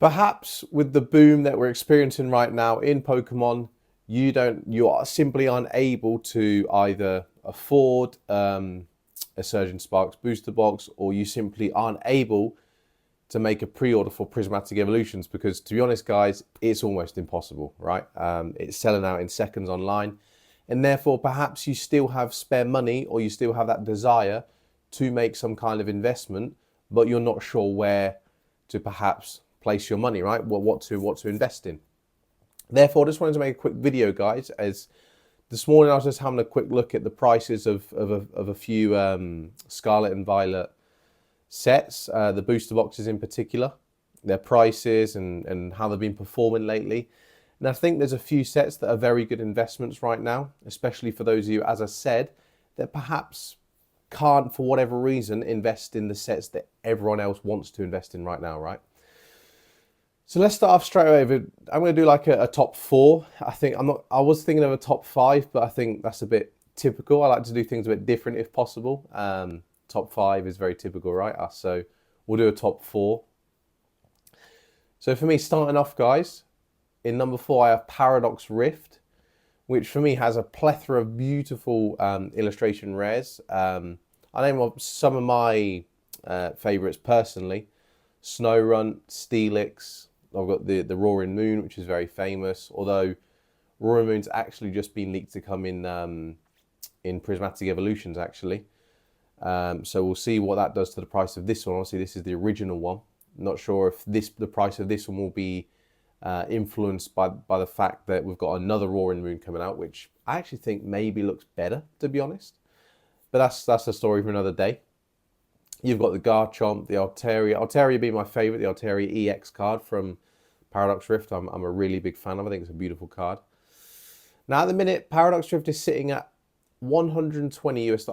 Perhaps with the boom that we're experiencing right now in Pokemon, you are simply unable to either afford a Surgeon Sparks booster box, or you simply aren't able to make a pre-order for Prismatic Evolutions, because to be honest, guys, it's almost impossible, right? It's selling out in seconds online, and therefore perhaps you still have spare money, or you still have that desire to make some kind of investment, but you're not sure where to perhaps place your money, right? What to invest in. Therefore, I just wanted to make a quick video, guys, as this morning I was just having a quick look at the prices of a few Scarlet and Violet sets, the booster boxes in particular, their prices and how they've been performing lately. And I think there's a few sets that are very good investments right now, especially for those of you, as I said, that perhaps can't, for whatever reason, invest in the sets that everyone else wants to invest in right now, right? So let's start off straight away. I'm going to do like a top four. I was thinking of a top five, but I think that's a bit typical. I like to do things a bit different if possible. Top five is very typical, right? So we'll do a top four. So for me, starting off, guys, in number four, I have Paradox Rift, which for me has a plethora of beautiful illustration rares. I name some of my favourites personally: Snowrunt, Steelix. I've got the Roaring Moon, which is very famous, although Roaring Moon's actually just been leaked to come in Prismatic Evolutions, actually. So we'll see what that does to the price of this one. Obviously, this is the original one. Not sure if the price of this one will be influenced by the fact that we've got another Roaring Moon coming out, which I actually think maybe looks better, to be honest. But that's a story for another day. You've got the Garchomp, the Altaria. Altaria being my favourite, the Altaria EX card from Paradox Rift. I'm a really big fan of. I think it's a beautiful card. Now, at the minute, Paradox Rift is sitting at 120 US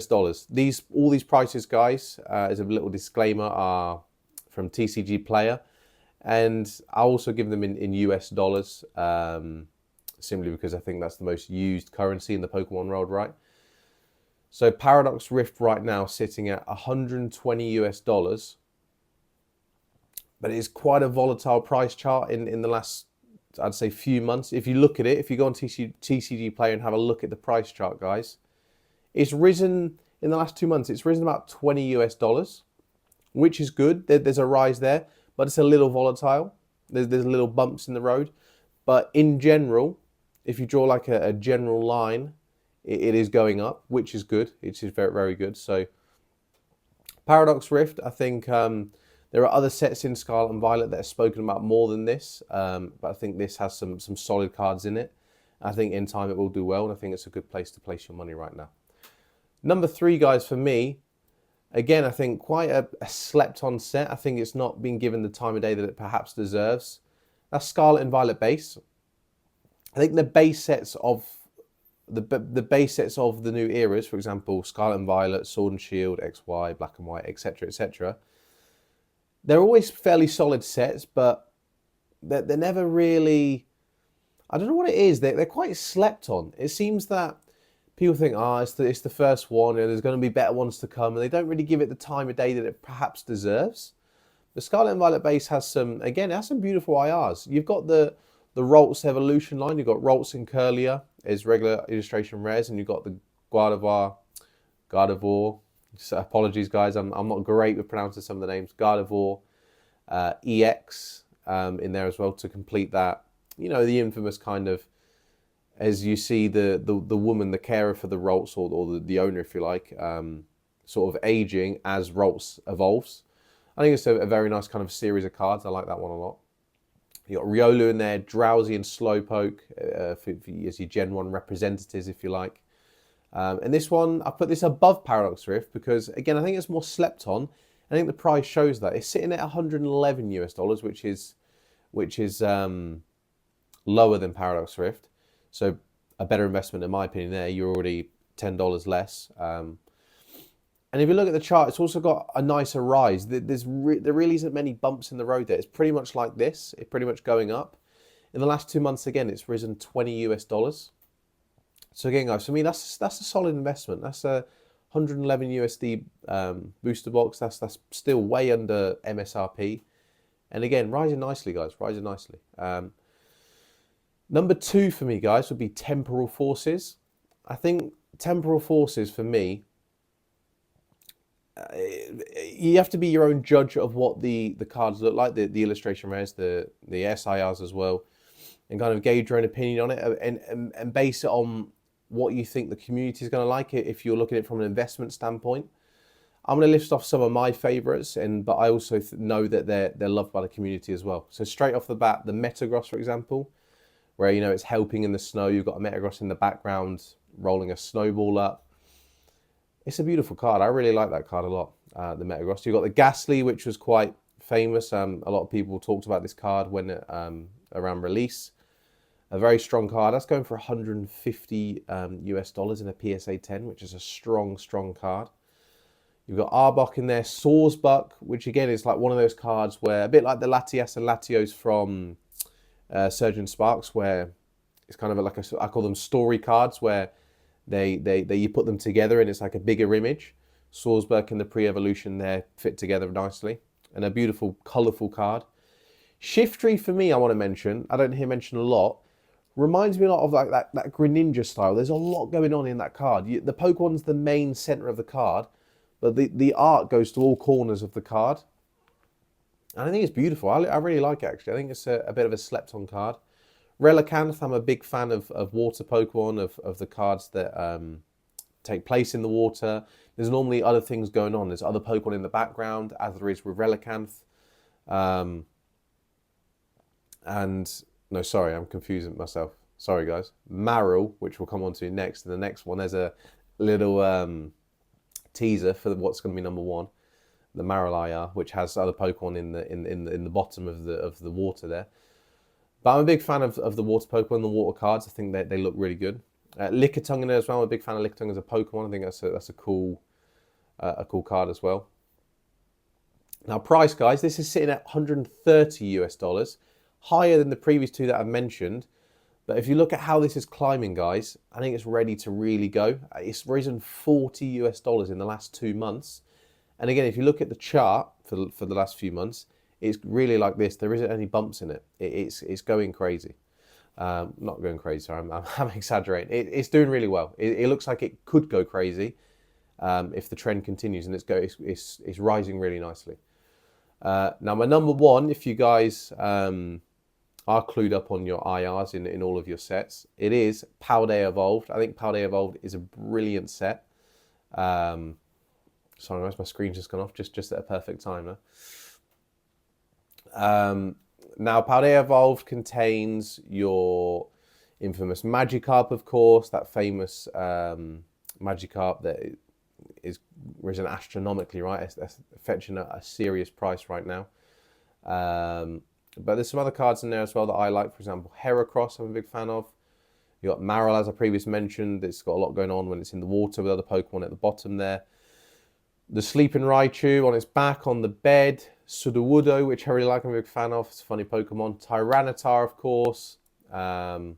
dollars. All these prices, guys, as a little disclaimer, are from TCG Player, and I also give them in US dollars, simply because I think that's the most used currency in the Pokemon world, right? So Paradox Rift right now sitting at 120 US dollars, but it is quite a volatile price chart in the last, I'd say, few months. If you look at it, if you go on TCG Player and have a look at the price chart, guys, it's risen in the last 2 months. It's risen about 20 US dollars, which is good. There's a rise there, but it's a little volatile. There's little bumps in the road. But in general, if you draw like a general line, it is going up, which is good. It is very, very good. So Paradox Rift, I think there are other sets in Scarlet and Violet that are spoken about more than this, but I think this has some solid cards in it. I think in time it will do well, and I think it's a good place to place your money right now. Number three, guys, for me, again, I think quite a slept-on set. I think it's not been given the time of day that it perhaps deserves. That's Scarlet and Violet Base. I think the base sets of the base sets of the new eras, for example, Scarlet and Violet, Sword and Shield, XY, Black and White, etc., etc., they're always fairly solid sets, but they're never really, I don't know what it is, they're quite slept on. It seems that people think, it's the first one, and there's going to be better ones to come, and they don't really give it the time of day that it perhaps deserves. The Scarlet and Violet base has some beautiful IRs. You've got the Ralts Evolution line, you've got Ralts and Curlier as regular illustration rares, and you've got the Gardevoir. So apologies, guys, I'm not great with pronouncing some of the names. Gardevoir, EX in there as well to complete that. You know, the infamous kind of, as you see the woman, the carer for the Ralts, or the owner, if you like, sort of aging as Ralts evolves. I think it's a very nice kind of series of cards. I like that one a lot. You got Riolu in there, Drowsy and Slowpoke as your Gen 1 representatives, if you like. And this one, I put this above Paradox Rift because, again, I think it's more slept on. I think the price shows that. It's sitting at 111 US dollars, which is lower than Paradox Rift. So a better investment, in my opinion, there. You're already $10 less. And if you look at the chart, it's also got a nicer rise. There really isn't many bumps in the road there. It's pretty much like this. It's pretty much going up. In the last 2 months, again, it's risen 20 US dollars. So again, guys, for me, that's a solid investment. That's a 111 USD booster box. That's still way under MSRP. And again, rising nicely, guys, rising nicely. Number 2 for me, guys, would be Temporal Forces. I think Temporal Forces, for me, you have to be your own judge of what the cards look like, the illustration rares, the SIRs as well, and kind of gauge your own opinion on it, and base it on what you think the community is going to like it if you're looking at it from an investment standpoint. I'm going to list off some of my favourites, but I also know that they're loved by the community as well. So straight off the bat, the Metagross, for example, where it's helping in the snow. You've got a Metagross in the background rolling a snowball up. It's a beautiful card. I really like that card a lot, the Metagross. You've got the Ghastly, which was quite famous. A lot of people talked about this card when around release. A very strong card. That's going for 150 US dollars in a PSA 10, which is a strong, strong card. You've got Arbok in there, Sawsbuck, which again is like one of those cards where, a bit like the Latias and Latios from Surgeon Sparks, where it's kind of like I call them story cards, where they you put them together and it's like a bigger image. Sawsbuck and the pre-evolution there fit together nicely, and a beautiful, colourful card. Shiftry for me, I want to mention. I don't hear mentioned a lot. Reminds me a lot of like that Greninja style. There's a lot going on in that card. The Pokemon's the main centre of the card, but the art goes to all corners of the card. And I think it's beautiful. I really like it, actually. I think it's a bit of a slept-on card. Relicanth, I'm a big fan of water Pokemon, of the cards that take place in the water. There's normally other things going on. There's other Pokemon in the background, as there is with Relicanth. No, sorry, I'm confusing myself. Sorry, guys. Marill, which we'll come on to next. And the next one, there's a little teaser for what's going to be number 1. The Marill IR, which has other Pokemon in the bottom of the water there. But I'm a big fan of the water Pokemon, the water cards. I think they look really good. Lickitung in there as well. I'm a big fan of Lickitung as a Pokemon. I think that's a cool card as well. Now price, guys, this is sitting at 130 US dollars, higher than the previous 2 that I've mentioned. But if you look at how this is climbing, guys, I think it's ready to really go. It's risen 40 US dollars in the last 2 months. And again, if you look at the chart for the last few months, it's really like this. There isn't any bumps in it. It's going crazy. Not going crazy, sorry, I'm exaggerating. It's doing really well. It looks like it could go crazy if the trend continues, and it's rising really nicely. Now, my number 1, if you guys are clued up on your IRs in all of your sets, it is Paldea Evolved. I think Paldea Evolved is a brilliant set. Sorry, guys, my screen's just gone off just at a perfect time now. Now, Paldea Evolved contains your infamous Magikarp, of course, that famous Magikarp that is risen astronomically, right? That's fetching a serious price right now. But there's some other cards in there as well that I like. For example, Heracross, I'm a big fan of. You got Marill, as I previously mentioned. It's got a lot going on when it's in the water with other Pokemon at the bottom there. The Sleeping Raichu on its back on the bed. Sudowoodo, which I really like, I'm a big fan of. It's a funny Pokemon. Tyranitar, of course. Yeah,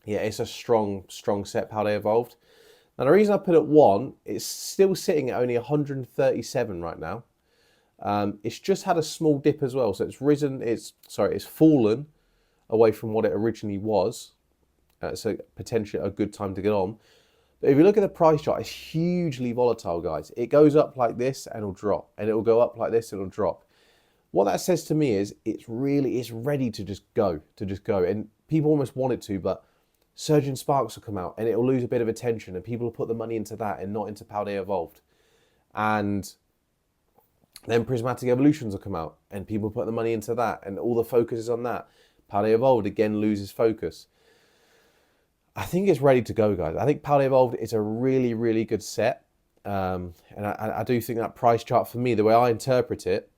it's a strong set, Paldea Evolved. Now, the reason I put it 1, it's still sitting at only 137 right now. It's just had a small dip as well. So it's risen, it's fallen away from what it originally was. So potentially a good time to get on. But if you look at the price chart, it's hugely volatile, guys. It goes up like this and it'll drop, and it'll go up like this and it'll drop. What that says to me is it's ready to just go, and people almost want it to, but Surgeon Sparks will come out and it'll lose a bit of attention, and people will put the money into that and not into Paldea Evolved. And then Prismatic Evolutions will come out and people put the money into that, and all the focus is on that. Paldea Evolved again loses focus. I think it's ready to go, guys. I think Paldea Evolved is a really, really good set. And I do think that price chart, for me, the way I interpret it,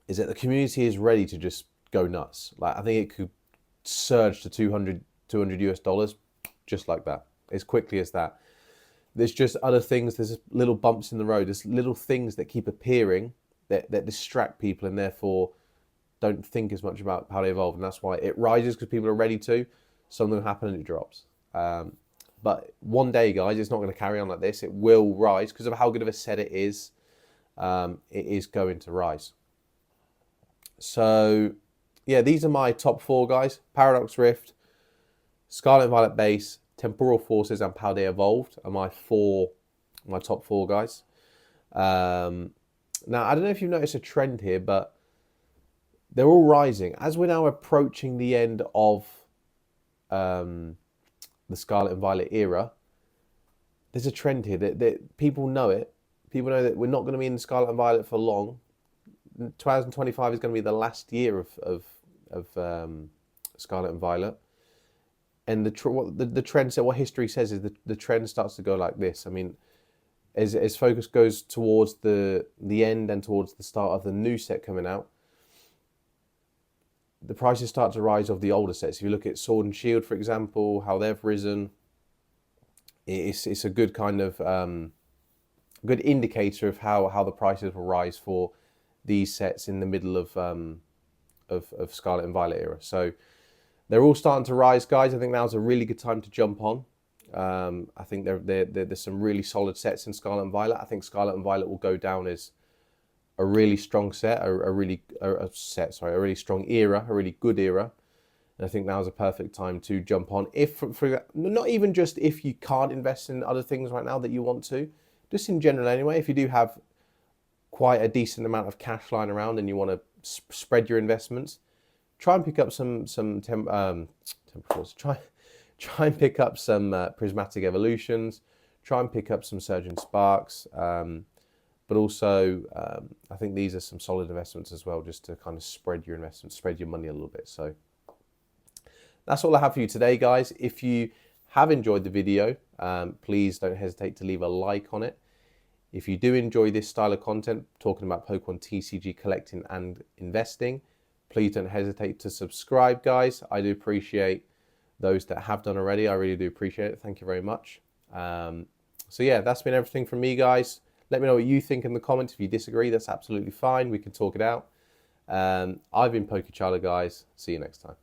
is that the community is ready to just go nuts. Like, I think it could surge to 200 US dollars just like that, as quickly as that. There's just other things, there's little bumps in the road, there's little things that keep appearing that distract people, and therefore don't think as much about Paldea Evolved. And that's why it rises, because people are ready to. Something will happen and it drops. But one day, guys, it's not going to carry on like this. It will rise because of how good of a set it is. It is going to rise. So yeah, these are my top 4 guys. Paradox Rift, Scarlet Violet Base, Temporal Forces, and Paldea Evolved are my top 4 guys. Now, I don't know if you've noticed a trend here, but they're all rising. As we're now approaching the end of the Scarlet and Violet era, there's a trend here that people know it. People know that we're not going to be in the Scarlet and Violet for long. 2025 is going to be the last year of Scarlet and Violet. And the trend, so what history says is the trend starts to go like this. I mean, as focus goes towards the end and towards the start of the new set coming out, the prices start to rise of the older sets. If you look at Sword and Shield, for example, how they've risen, it's a good kind of good indicator of how the prices will rise for these sets in the middle of Scarlet and Violet era. So they're all starting to rise, guys. I think now's a really good time to jump on. I think there's some really solid sets in Scarlet and Violet. I think Scarlet and Violet will go down as a really strong set, a really strong era, a really good era. And I think now's a perfect time to jump on. If for not even just if you can't invest in other things right now that you want to, just in general anyway. If you do have quite a decent amount of cash lying around and you want to spread your investments, try and pick up some temporals. Try and pick up some prismatic evolutions. Try and pick up some surging sparks. But also, I think these are some solid investments as well, just to kind of spread your investments, spread your money a little bit. So that's all I have for you today, guys. If you have enjoyed the video, please don't hesitate to leave a like on it. If you do enjoy this style of content, talking about Pokemon TCG collecting and investing, please don't hesitate to subscribe, guys. I do appreciate those that have done already. I really do appreciate it. Thank you very much. So yeah, that's been everything from me, guys. Let me know what you think in the comments. If you disagree, that's absolutely fine. We can talk it out. I've been Pokecharla, guys. See you next time.